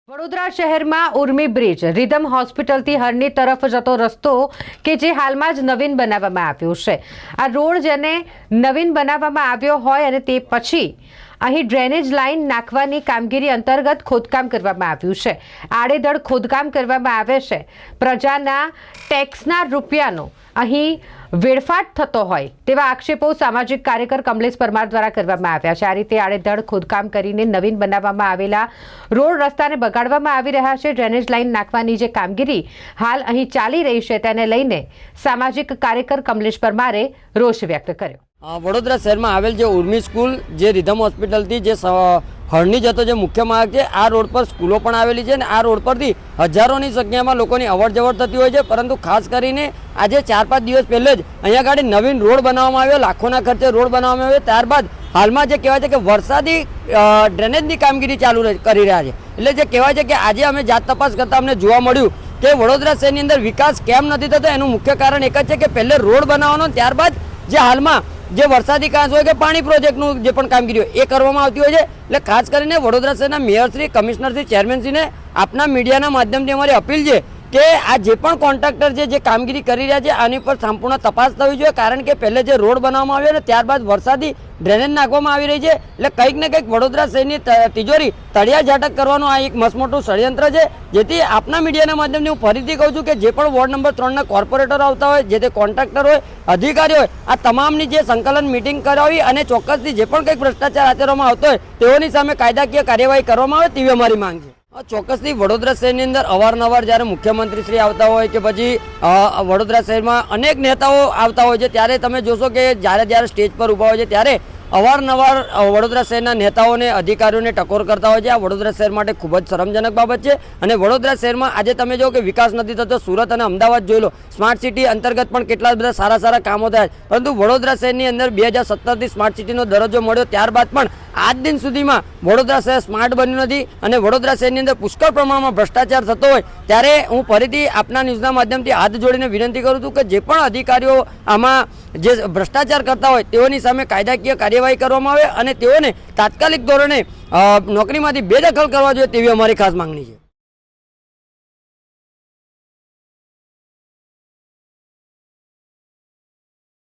વડોદરા શહેરમાં Urmi bridge rhythm હોસ્પિટલથી હરની તરફ જતો રસ્તો કે જે હાલમાં જ નવીન બનાવવામાં આવ્યો છે। આ રોડ જેને નવીન બનાવવામાં આવ્યો હોય અને તે પછી અહીં ડ્રેનેજ લાઇન નાખવાની કામગીરી અંતર્ગત ખોદકામ કરવામાં આવ્યું છે। આડેધડ ખોદકામ કરવામાં આવે છે। પ્રજાના ટેક્સના રૂપિયાનો અહીં વેડફાટ થતો હોય તેવા આક્ષેપો સામાજિક કાર્યકર કમલેશ પરમાર દ્વારા કરવામાં આવ્યા છે। આ રીતે આડેધડ ખોદકામ કરીને નવીન બનાવવામાં આવેલા રોડ રસ્તાને બગાડવામાં આવી રહ્યા છે। ડ્રેનેજ લાઇન નાખવાની જે કામગીરી હાલ અહીં ચાલી રહી છે તેને લઈને સામાજિક કાર્યકર કમલેશ પરમારે રોષ વ્યક્ત કર્યો। વડોદરા શહેરમાં આવેલ જે ઉર્મી સ્કૂલ જે રિધમ હોસ્પિટલથી જે હરણી જતો જે મુખ્ય માર્ગ છે આ રોડ પર સ્કૂલો પણ આવેલી છે અને આ રોડ પરથી હજારોની સંખ્યામાં લોકોની અવરજવર થતી હોય છે। પરંતુ ખાસ કરીને આજે 4-5 દિવસ પહેલે જ અહીંયા આગળ નવીન રોડ બનાવવામાં આવ્યો, લાખોના ખર્ચે રોડ બનાવવામાં આવ્યો। ત્યારબાદ હાલમાં જે કહેવાય છે કે વરસાદી ડ્રેનેજની કામગીરી ચાલુ કરી રહ્યા છે। એટલે જે કહેવાય છે કે આજે અમે જાત તપાસ કરતા અમને જોવા મળ્યું કે વડોદરા શહેરની અંદર વિકાસ કેમ નથી થતો એનું મુખ્ય કારણ એક જ છે કે પહેલે રોડ બનાવવાનો, ત્યારબાદ જે હાલમાં જે વરસાદી કાંસ હોય કે પાણી પ્રોજેક્ટનું જે પણ કામગીરી હોય એ કરવામાં આવતી હોય છે। એટલે ખાસ કરીને વડોદરા શહેરના મેયરશ્રી, કમિશનરશ્રી, ચેરમેનશ્રીને આપના મીડિયાના માધ્યમથી અમારી અપીલ છે કે આ જે પણ કોન્ટ્રાક્ટર છે જે કામગીરી કરી રહ્યા છે આની પર સંપૂર્ણ તપાસ થવી જોઈએ। કારણ કે પહેલે જે રોડ બનાવવામાં આવ્યો ને ત્યારબાદ વરસાદી ડ્રેનેજ નાખવામાં આવી રહી છે। એટલે કંઈક ને કંઈક વડોદરા શહેરની તિજોરી તળિયા ઝાટક કરવાનું આ એક મસમોટું ષડયંત્ર છે। જેથી આપના મીડિયાના માધ્યમથી હું ફરીથી કહું છું કે જે પણ વોર્ડ નંબર 3ના કોર્પોરેટરો આવતા હોય, જે તે કોન્ટ્રાક્ટર હોય, અધિકારી હોય, આ તમામની જે સંકલન મિટિંગ કરાવી અને ચોક્કસથી જે પણ કંઈક ભ્રષ્ટાચાર આચરવામાં આવતો હોય તેઓની સામે કાયદાકીય કાર્યવાહી કરવામાં આવે તેવી અમારી માંગ છે। ચોક્કસથી વડોદરા શહેરની અંદર અવારનવાર જ્યારે મુખ્યમંત્રી શ્રી આવતા હોય કે પછી વડોદરા શહેરમાં અનેક નેતાઓ આવતા હોય છે ત્યારે તમે જોશો કે જ્યારે સ્ટેજ પર ઊભા હોય છે ત્યારે અવારનવાર વડોદરા શહેરના નેતાઓને, અધિકારીઓને ટકોર કરતા હોય છે। આ વડોદરા શહેર માટે ખૂબ જ શરમજનક બાબત છે અને વડોદરા શહેરમાં આજે તમે જો કે વિકાસ નથી થતો। સુરત અને અમદાવાદ જોઈ લો, સ્માર્ટ સિટી અંતર્ગત પણ કેટલા બધા સારા કામો થયા, પરંતુ વડોદરા શહેરની અંદર 2017થી સ્માર્ટ સિટીનો દરજ્જો મળ્યો ત્યારબાદ પણ આજ દિન સુધીમાં વડોદરા શહેર સ્માર્ટ બન્યું નથી અને વડોદરા શહેરની અંદર પુષ્કળ પ્રમાણમાં ભ્રષ્ટાચાર થતો હોય ત્યારે હું ફરીથી આપના ન્યૂઝના માધ્યમથી હાથ જોડીને વિનંતી કરું છું કે જે પણ અધિકારીઓ આમાં જે ભ્રષ્ટાચાર કરતા હોય તેઓની સામે કાયદાકીય કાર્યવાહી કરવામાં આવે અને તેઓને તાત્કાલિક ધોરણે નોકરીમાંથી બેદખલ કરવા જોઈએ તેવી અમારી ખાસ માંગણી છે।